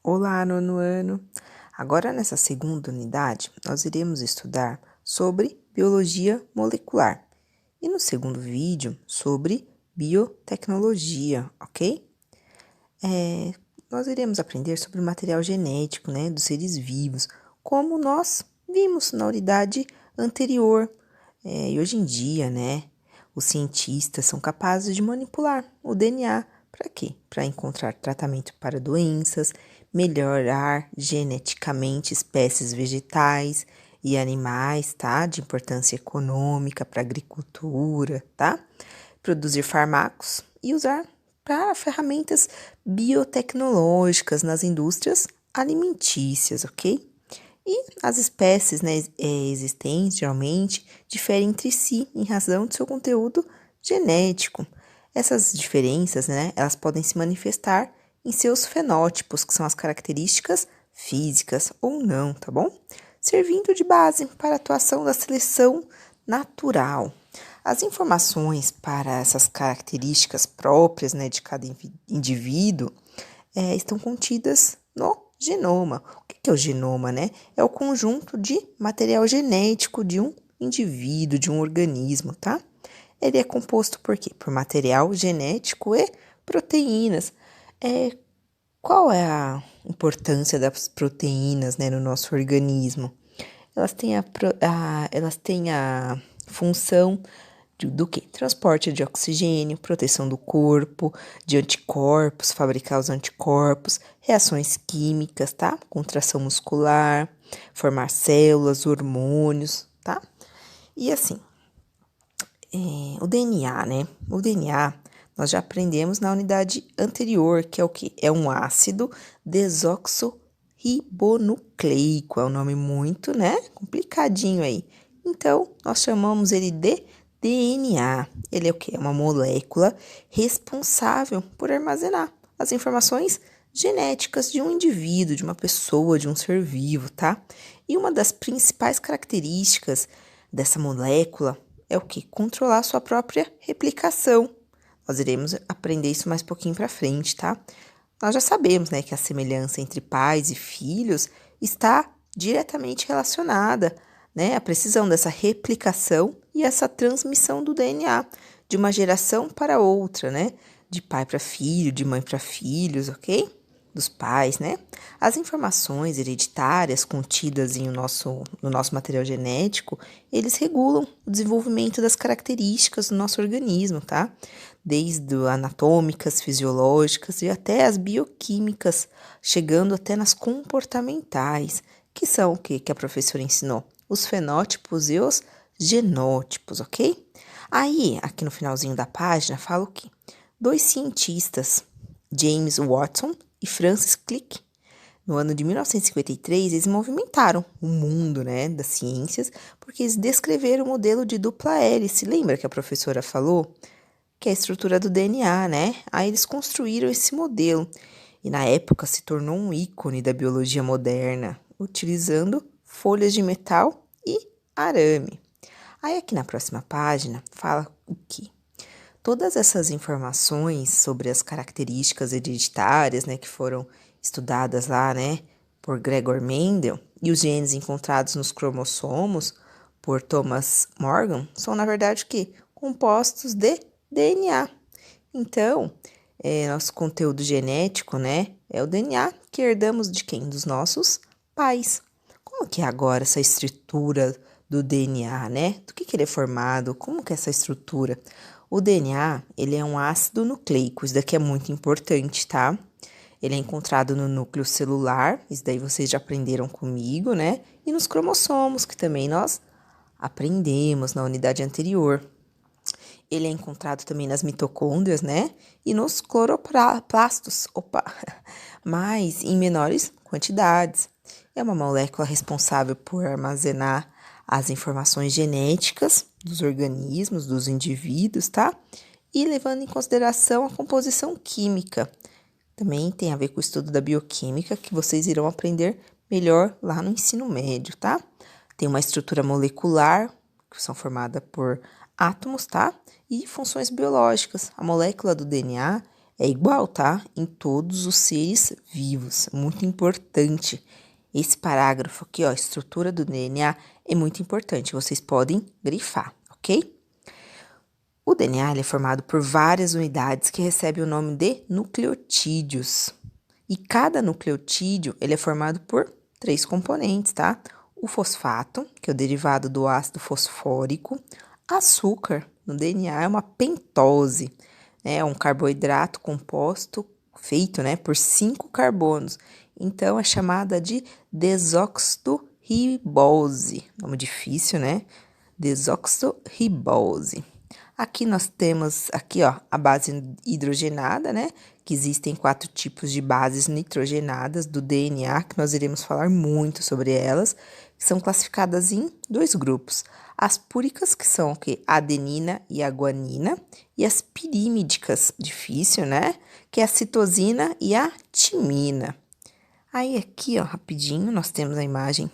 Olá, nono ano! Agora, nessa segunda unidade, nós iremos estudar sobre biologia molecular e no segundo vídeo, sobre biotecnologia, ok? Nós iremos aprender sobre o material genético, né, dos seres vivos, como nós vimos na unidade anterior. E hoje em dia, né, os cientistas são capazes de manipular o DNA. Para quê? Para encontrar tratamento para doenças, melhorar geneticamente espécies vegetais e animais, tá? De importância econômica para a agricultura, tá? Produzir fármacos e usar para ferramentas biotecnológicas nas indústrias alimentícias, ok? E as espécies, né, existentes, geralmente, diferem entre si em razão do seu conteúdo genético. Essas diferenças, né, elas podem se manifestar em seus fenótipos, que são as características físicas ou não, tá bom? Servindo de base para a atuação da seleção natural. As informações para essas características próprias, né, de cada indivíduo estão contidas no genoma. O que é o genoma, né? É o conjunto de material genético de um indivíduo, de um organismo, tá? Ele é composto por quê? Por material genético e proteínas. Qual é a importância das proteínas, né, no nosso organismo? Elas têm a função do quê? Transporte de oxigênio, proteção do corpo, de anticorpos, fabricar os anticorpos, reações químicas, tá? Contração muscular, formar células, hormônios, tá? E assim, o DNA, né? O DNA, nós já aprendemos na unidade anterior, que é o quê? É um ácido desoxirribonucleico, é um nome muito, né? Complicadinho aí. Então, nós chamamos ele de DNA. Ele é o quê? É uma molécula responsável por armazenar as informações genéticas de um indivíduo, de uma pessoa, de um ser vivo, tá? E uma das principais características dessa molécula é o quê? Controlar sua própria replicação. Nós iremos aprender isso mais pouquinho para frente, tá? Nós já sabemos, né, que a semelhança entre pais e filhos está diretamente relacionada, né, à precisão dessa replicação e essa transmissão do DNA de uma geração para outra, né, de pai para filho, de mãe para filhos, ok? Dos pais, né? As informações hereditárias contidas no nosso material genético, eles regulam o desenvolvimento das características do nosso organismo, tá? Desde anatômicas, fisiológicas e até as bioquímicas, chegando até nas comportamentais, que são o que a professora ensinou? Os fenótipos e os genótipos, ok? Aí, aqui no finalzinho da página, fala o quê? 2 cientistas, James Watson e Francis Crick, no ano de 1953, eles movimentaram o mundo, né, das ciências, porque eles descreveram o modelo de dupla hélice. Lembra que a professora falou? Que é a estrutura do DNA, né? Aí eles construíram esse modelo e na época se tornou um ícone da biologia moderna, utilizando folhas de metal e arame. Aí aqui na próxima página fala o quê? Todas essas informações sobre as características hereditárias, né, que foram estudadas lá, né, por Gregor Mendel, e os genes encontrados nos cromossomos por Thomas Morgan, são, na verdade, o quê? Compostos de DNA. Então, nosso conteúdo genético, né, é o DNA que herdamos de quem? Dos nossos pais. Como que é agora essa estrutura do DNA, né? Do que ele é formado? Como que é essa estrutura? O DNA, ele é um ácido nucleico, isso daqui é muito importante, tá? Ele é encontrado no núcleo celular, isso daí vocês já aprenderam comigo, né? E nos cromossomos, que também nós aprendemos na unidade anterior. Ele é encontrado também nas mitocôndrias, né? E nos cloroplastos, mas em menores quantidades. É uma molécula responsável por armazenar as informações genéticas dos organismos, dos indivíduos, tá? E levando em consideração a composição química. Também tem a ver com o estudo da bioquímica, que vocês irão aprender melhor lá no ensino médio, tá? Tem uma estrutura molecular que são formadas por átomos, tá? E funções biológicas. A molécula do DNA é igual, tá? Em todos os seres vivos. Muito importante. Esse parágrafo aqui, ó, estrutura do DNA, é muito importante. Vocês podem grifar, ok? O DNA é formado por várias unidades que recebem o nome de nucleotídeos. E cada nucleotídeo ele é formado por 3 componentes, tá? O fosfato, que é o derivado do ácido fosfórico. Açúcar no DNA é uma pentose, né? É um carboidrato composto feito, né, por 5 carbonos. Então, é chamada de desoxirribose. Nome difícil, né? Desoxirribose. Aqui nós temos, aqui, ó, a base hidrogenada, né? Que existem 4 tipos de bases nitrogenadas do DNA, que nós iremos falar muito sobre elas, que são classificadas em 2 grupos. As púricas, que são o quê? A adenina e a guanina, e as pirímidicas, difícil, né? Que é a citosina e a timina. Aí aqui, ó, rapidinho, nós temos a imagem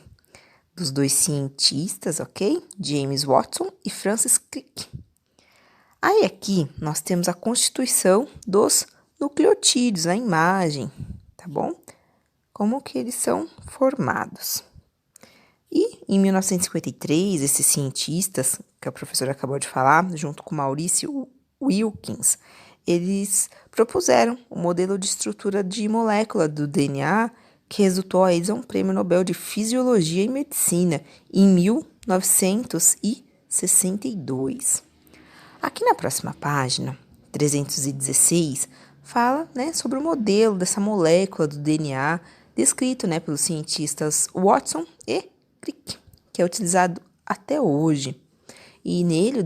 dos 2 cientistas, ok? James Watson e Francis Crick. Aí aqui nós temos a constituição dos nucleotídeos, a imagem, tá bom? Como que eles são formados. E em 1953, esses cientistas, que a professora acabou de falar, junto com Maurício Wilkins, eles propuseram um modelo de estrutura de molécula do DNA que resultou a eles a um prêmio Nobel de Fisiologia e Medicina em 1962. Aqui na próxima página, 316, fala, né, sobre o modelo dessa molécula do DNA descrito, né, pelos cientistas Watson e Crick, que é utilizado até hoje. E nele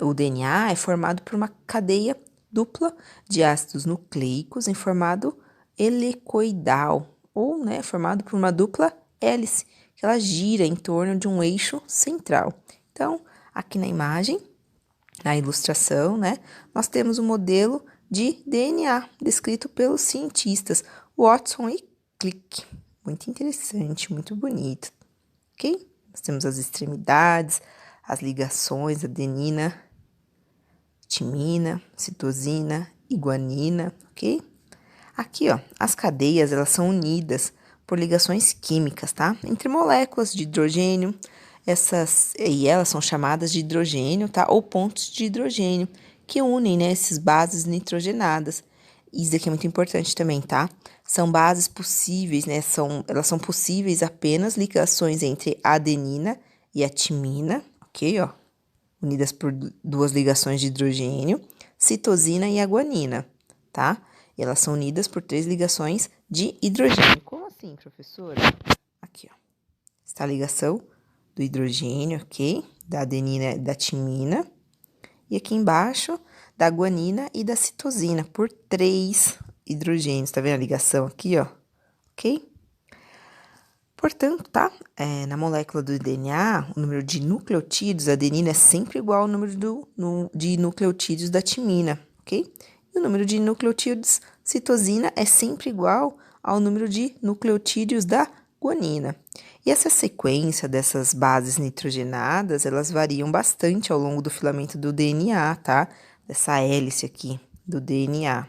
o DNA é formado por uma cadeia dupla de ácidos nucleicos em formato helicoidal, ou, né, formado por uma dupla hélice, que ela gira em torno de um eixo central. Então, aqui na imagem, na ilustração, né, nós temos o modelo de DNA descrito pelos cientistas Watson e Crick. Muito interessante, muito bonito, ok? Nós temos as extremidades, as ligações, adenina, timina, citosina e guanina, ok? Aqui, ó, as cadeias, elas são unidas por ligações químicas, tá? Entre moléculas de hidrogênio, elas são chamadas de hidrogênio, tá? Ou pontos de hidrogênio, que unem, né, essas bases nitrogenadas. Isso aqui é muito importante também, tá? São bases possíveis, né? Elas são possíveis apenas ligações entre a adenina e a timina, ok, ó? Unidas por 2 ligações de hidrogênio, citosina e a guanina, tá? E elas são unidas por 3 ligações de hidrogênio. Como assim, professora? Aqui, ó. Está a ligação do hidrogênio, ok? Da adenina e da timina. E aqui embaixo, da guanina e da citosina, por 3 hidrogênios. Tá vendo a ligação aqui, ó? Ok? Portanto, tá? Na molécula do DNA, o número de nucleotídeos da adenina é sempre igual ao número de nucleotídeos da timina, ok? E o número de nucleotídeos citosina é sempre igual ao número de nucleotídeos da guanina. E essa sequência dessas bases nitrogenadas, elas variam bastante ao longo do filamento do DNA, tá? Dessa hélice aqui do DNA.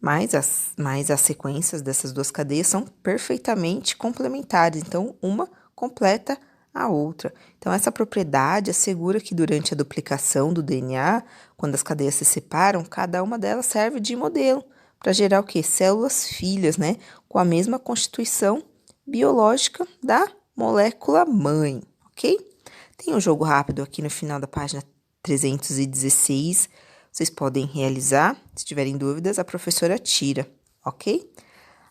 Mas as sequências dessas 2 cadeias são perfeitamente complementares, então uma completa a outra. Então, essa propriedade assegura que durante a duplicação do DNA, quando as cadeias se separam, cada uma delas serve de modelo para gerar o quê? Células filhas, né? Com a mesma constituição biológica da molécula mãe, ok? Tem um jogo rápido aqui no final da página 316. Vocês podem realizar, se tiverem dúvidas, a professora tira, ok?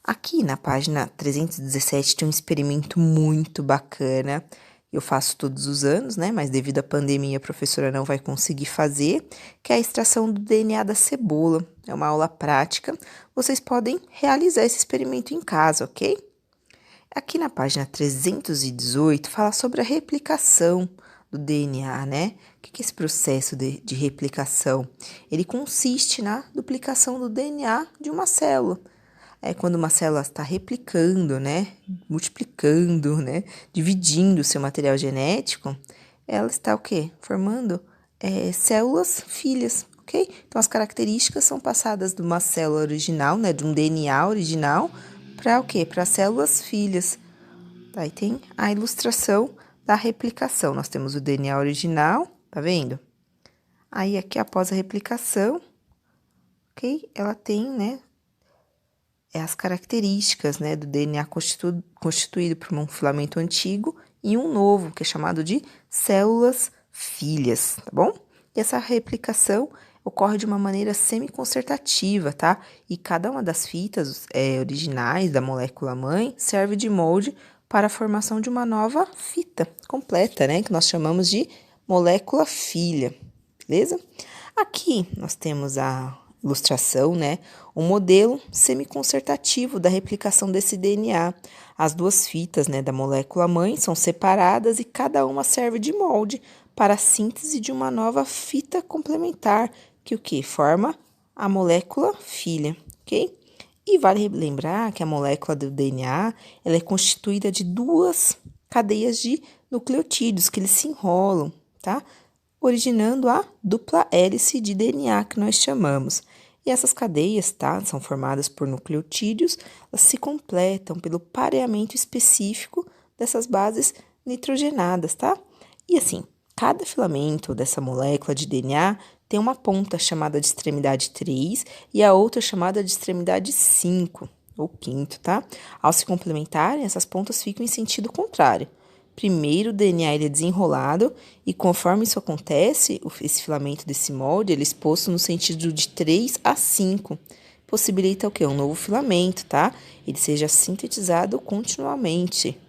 Aqui na página 317 tem um experimento muito bacana. Eu faço todos os anos, né? Mas devido à pandemia a professora não vai conseguir fazer, que é a extração do DNA da cebola. É uma aula prática. Vocês podem realizar esse experimento em casa, ok? Aqui na página 318 fala sobre a replicação do DNA, né? O que é esse processo de replicação? Ele consiste na duplicação do DNA de uma célula. é quando uma célula está replicando, né, multiplicando, né, dividindo o seu material genético, ela está o quê? Formando células filhas, ok? Então, as características são passadas de uma célula original, né, de um DNA original, para o quê? Para células filhas. Aí tem a ilustração da replicação. Nós temos o DNA original, tá vendo? Aí, aqui, após a replicação, ok? Ela tem, né, as características, né, do DNA constituído por um filamento antigo e um novo, que é chamado de células filhas, tá bom? E essa replicação ocorre de uma maneira semi-concertativa, tá? E cada uma das fitas originais da molécula mãe serve de molde para a formação de uma nova fita completa, né? Que nós chamamos de molécula filha, beleza? Aqui nós temos a ilustração, né? Um modelo semi-concertativo da replicação desse DNA. As duas fitas, né, da molécula mãe são separadas e cada uma serve de molde para a síntese de uma nova fita complementar, que o que? Forma a molécula filha, ok? E vale lembrar que a molécula do DNA, ela é constituída de duas cadeias de nucleotídeos que eles se enrolam, tá? Originando a dupla hélice de DNA que nós chamamos. E essas cadeias, tá, são formadas por nucleotídeos, elas se completam pelo pareamento específico dessas bases nitrogenadas, tá? E assim, cada filamento dessa molécula de DNA tem uma ponta chamada de extremidade 3 e a outra chamada de extremidade 5, ou quinto, tá? Ao se complementarem, essas pontas ficam em sentido contrário. Primeiro, o DNA ele é desenrolado e conforme isso acontece, esse filamento desse molde ele é exposto no sentido de 3 a 5. Possibilita o quê? Um novo filamento, tá? Ele seja sintetizado continuamente,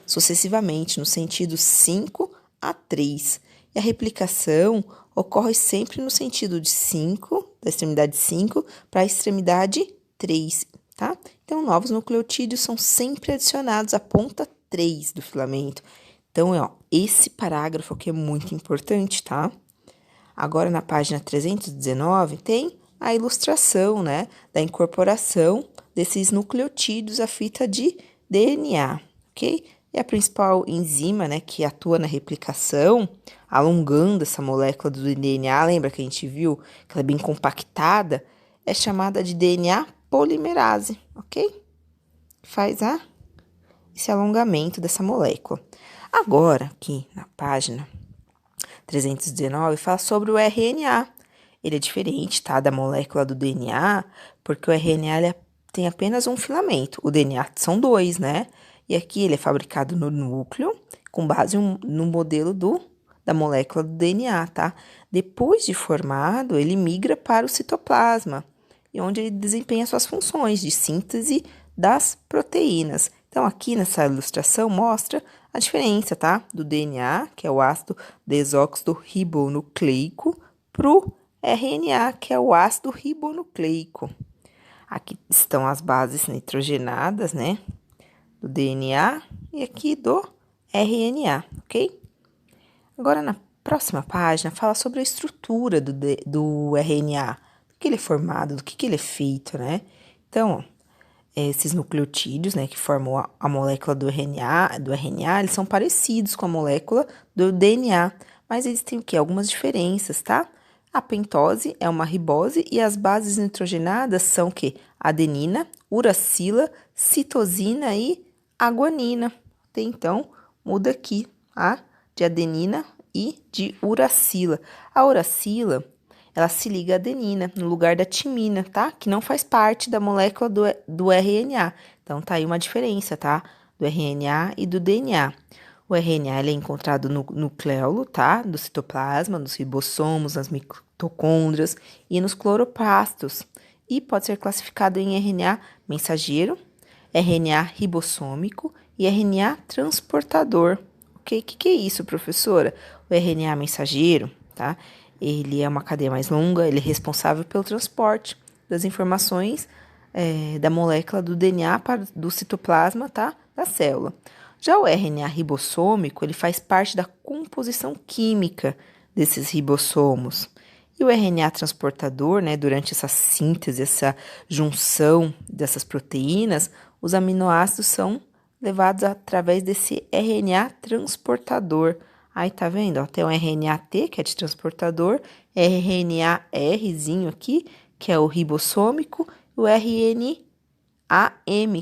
sucessivamente, no sentido 5 a 3. E a replicação ocorre sempre no sentido de 5, da extremidade 5 para a extremidade 3, tá? Então, novos nucleotídeos são sempre adicionados à ponta 3 do filamento. Então, ó, esse parágrafo aqui é muito importante, tá? Agora, na página 319, tem a ilustração, né, da incorporação desses nucleotídeos à fita de DNA, ok? E a principal enzima, né, que atua na replicação, alongando essa molécula do DNA, lembra que a gente viu que ela é bem compactada, é chamada de DNA polimerase, ok? Faz esse alongamento dessa molécula. Agora, aqui na página 319, fala sobre o RNA. Ele é diferente, tá, da molécula do DNA, porque o RNA tem apenas um filamento. O DNA são dois, né? E aqui ele é fabricado no núcleo, com base no modelo da molécula do DNA, tá? Depois de formado, ele migra para o citoplasma, e onde ele desempenha suas funções de síntese das proteínas. Então, aqui nessa ilustração mostra a diferença, tá? Do DNA, que é o ácido desoxirribonucleico, para o RNA, que é o ácido ribonucleico. Aqui estão as bases nitrogenadas, né? Do DNA e aqui do RNA, ok? Agora, na próxima página, fala sobre a estrutura do RNA. Do que ele é formado, do que ele é feito, né? Então, ó, esses nucleotídeos, né, que formam a molécula do RNA, eles são parecidos com a molécula do DNA, mas eles têm o quê? Algumas diferenças, tá? A pentose é uma ribose e as bases nitrogenadas são o quê? Adenina, uracila, citosina e guanina. Então, muda aqui, de adenina e de uracila. A uracila, ela se liga à adenina no lugar da timina, tá? Que não faz parte da molécula do RNA. Então, tá aí uma diferença, tá? Do RNA e do DNA. O RNA ele é encontrado no nucleolo, tá? Do citoplasma, nos ribossomos, nas mitocôndrias e nos cloroplastos. E pode ser classificado em RNA mensageiro, RNA ribossômico e RNA transportador. Ok? O que é isso, professora? O RNA mensageiro, tá? Ele é uma cadeia mais longa, ele é responsável pelo transporte das informações da molécula do DNA do citoplasma, tá? Da célula. Já o RNA ribossômico, ele faz parte da composição química desses ribossomos. E o RNA transportador, né, durante essa síntese, essa junção dessas proteínas, os aminoácidos são levados através desse RNA transportador. Aí tá vendo? Ó, tem o RNA-T, que é de transportador, RNA-Rzinho aqui, que é o ribossômico, e o RNA-M,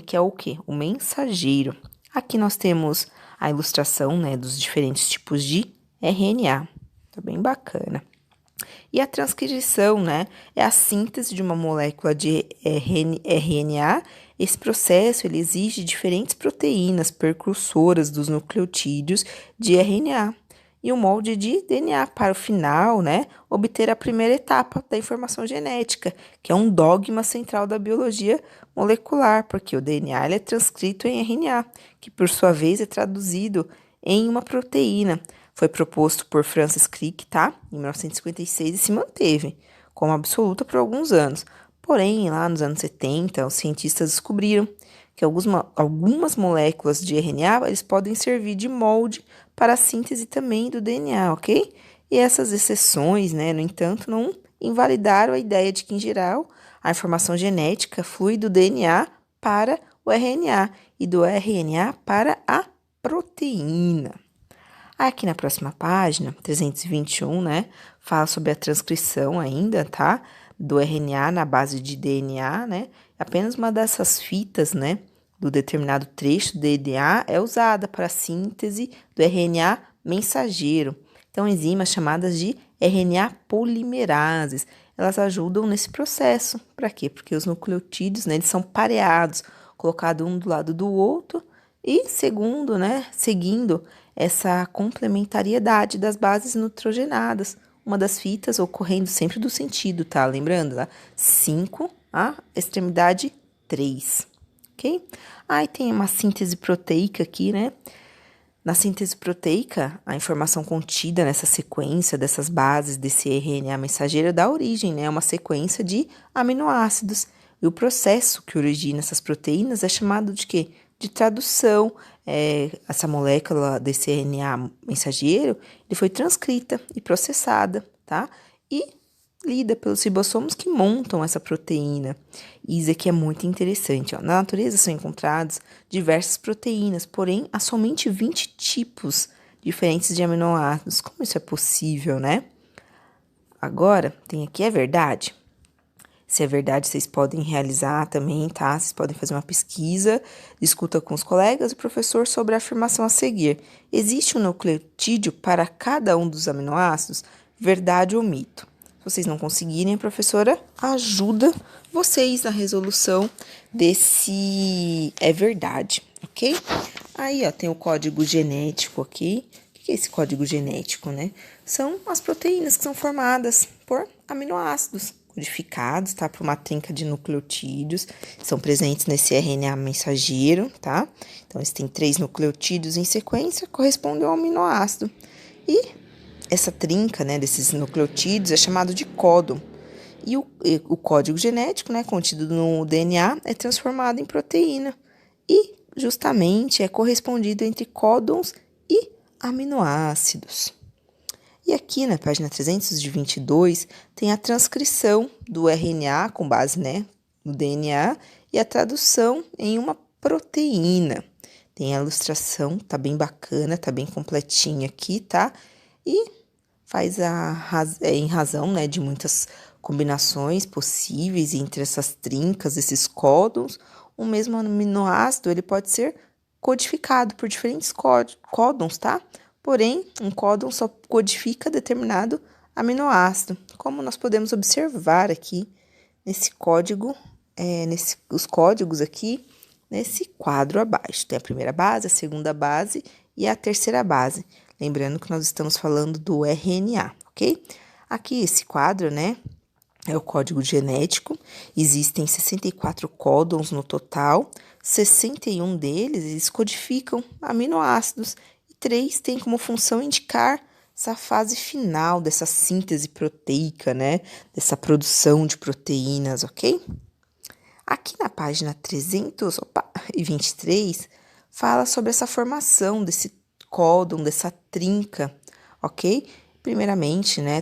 que é o quê? O mensageiro. Aqui nós temos a ilustração, né, dos diferentes tipos de RNA. Tá bem bacana. E a transcrição, né, é a síntese de uma molécula de RNA. Esse processo ele exige diferentes proteínas precursoras dos nucleotídeos de RNA e um molde de DNA para o final, né, obter a primeira etapa da informação genética, que é um dogma central da biologia molecular, porque o DNA ele é transcrito em RNA, que por sua vez é traduzido em uma proteína. Foi proposto por Francis Crick, tá? Em 1956 e se manteve como absoluta por alguns anos. Porém, lá nos anos 70, os cientistas descobriram que algumas moléculas de RNA eles podem servir de molde para a síntese também do DNA, ok? E essas exceções, né, no entanto, não invalidaram a ideia de que, em geral, a informação genética flui do DNA para o RNA e do RNA para a proteína. Aqui na próxima página, 321, né, fala sobre a transcrição ainda, tá? Do RNA na base de DNA, né? Apenas uma dessas fitas, né, do determinado trecho do DNA é usada para a síntese do RNA mensageiro. Então, enzimas chamadas de RNA polimerases, elas ajudam nesse processo. Para quê? Porque os nucleotídeos, né, eles são pareados, colocados um do lado do outro e seguindo essa complementariedade das bases nitrogenadas, uma das fitas ocorrendo sempre do sentido, tá? Lembrando, tá? 5 a extremidade 3, ok? Aí tem uma síntese proteica aqui, né? Na síntese proteica, a informação contida nessa sequência dessas bases desse RNA mensageiro dá origem, né, a uma sequência de aminoácidos. E o processo que origina essas proteínas é chamado de quê? De tradução. Essa molécula desse RNA mensageiro ele foi transcrita e processada, tá? E lida pelos ribossomos que montam essa proteína. E isso aqui é muito interessante. Ó. Na natureza são encontradas diversas proteínas, porém há somente 20 tipos diferentes de aminoácidos. Como isso é possível, né? Agora, tem aqui é verdade. Se é verdade, vocês podem realizar também, tá? Vocês podem fazer uma pesquisa, discuta com os colegas e o professor sobre a afirmação a seguir. Existe um nucleotídeo para cada um dos aminoácidos? Verdade ou mito? Se vocês não conseguirem, a professora ajuda vocês na resolução desse é verdade, ok? Aí, ó, tem o código genético aqui. O que é esse código genético, né? São as proteínas que são formadas por aminoácidos codificados, tá? Por uma trinca de nucleotídeos, são presentes nesse RNA mensageiro, tá? Então, eles têm 3 nucleotídeos em sequência, correspondem ao aminoácido. E essa trinca, né, desses nucleotídeos é chamado de códon. E o código genético, né, contido no DNA, é transformado em proteína. E, justamente, é correspondido entre códons e aminoácidos. E aqui na página 322 tem a transcrição do RNA com base, né, no DNA e a tradução em uma proteína. Tem a ilustração, tá bem bacana, tá bem completinha aqui, tá? E faz em razão, né, de muitas combinações possíveis entre essas trincas, esses códons, o mesmo aminoácido ele pode ser codificado por diferentes códons, tá? Porém, um códon só codifica determinado aminoácido, como nós podemos observar aqui nesse código, os códigos aqui, nesse quadro abaixo. Tem a primeira base, a segunda base e a terceira base. Lembrando que nós estamos falando do RNA, ok? Aqui esse quadro, né, é o código genético. Existem 64 códons no total, 61 deles eles codificam aminoácidos. 3 tem como função indicar essa fase final dessa síntese proteica, né? Dessa produção de proteínas, ok? Aqui na página 323, fala sobre essa formação desse códon, dessa trinca, ok? Primeiramente, né,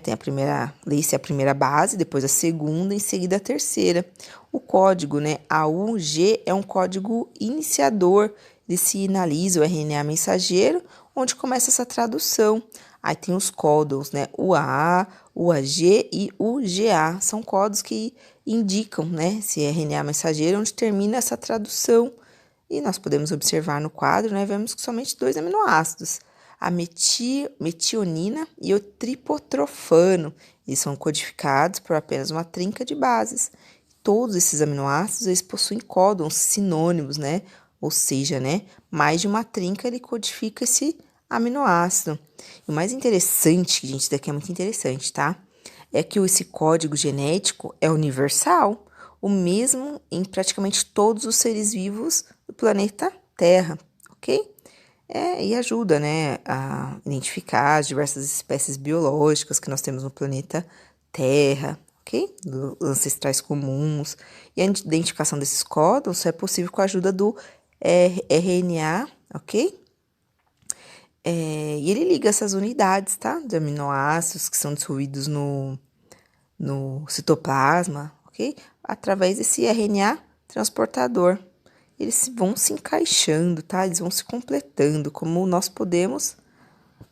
lê-se a primeira base, depois a segunda, em seguida a terceira. O código, né, AUG é um código iniciador, ele sinaliza o RNA mensageiro, onde começa essa tradução. Aí tem os códons, né, UAA, UAG e UGA, são códigos que indicam, né, se é RNA mensageiro, onde termina essa tradução. E nós podemos observar no quadro, né, vemos que somente 2 aminoácidos, a metionina e o tripotrofano. Eles são codificados por apenas uma trinca de bases. Todos esses aminoácidos, eles possuem códons sinônimos, né? Ou seja, né, mais de uma trinca ele codifica esse aminoácido. E o mais interessante, gente, isso daqui é muito interessante, tá? É que esse código genético é universal, o mesmo em praticamente todos os seres vivos do planeta Terra, ok? E ajuda, né, a identificar as diversas espécies biológicas que nós temos no planeta Terra, ok? Dos ancestrais comuns. E a identificação desses códons só é possível com a ajuda do RNA, ok? E ele liga essas unidades, tá? De aminoácidos que são dissolvidos no citoplasma, ok? Através desse RNA transportador. Eles vão se encaixando, tá? Eles vão se completando, como nós podemos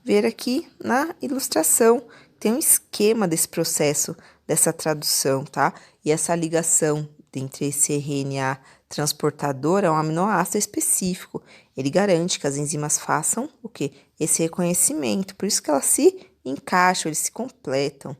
ver aqui na ilustração. Tem um esquema desse processo, dessa tradução, tá? E essa ligação entre esse RNA transportador a um aminoácido específico. Ele garante que as enzimas façam o quê? Esse reconhecimento. Por isso que elas se encaixam, eles se completam.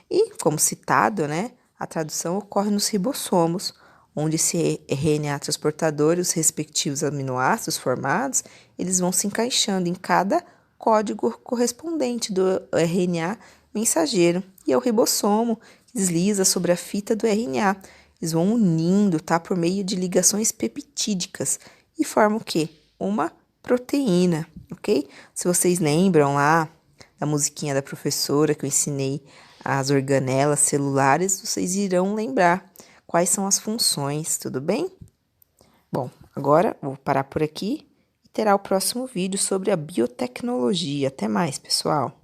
E, como citado, né? A tradução ocorre nos ribossomos, onde esse RNA transportador e os respectivos aminoácidos formados, eles vão se encaixando em cada código correspondente do RNA mensageiro. E é o ribossomo que desliza sobre a fita do RNA. Eles vão unindo, tá? Por meio de ligações peptídicas e formam o quê? Uma proteína, ok? Se vocês lembram lá da musiquinha da professora que eu ensinei as organelas celulares, vocês irão lembrar quais são as funções, tudo bem? Bom, agora vou parar por aqui e terá o próximo vídeo sobre a biotecnologia. Até mais, pessoal!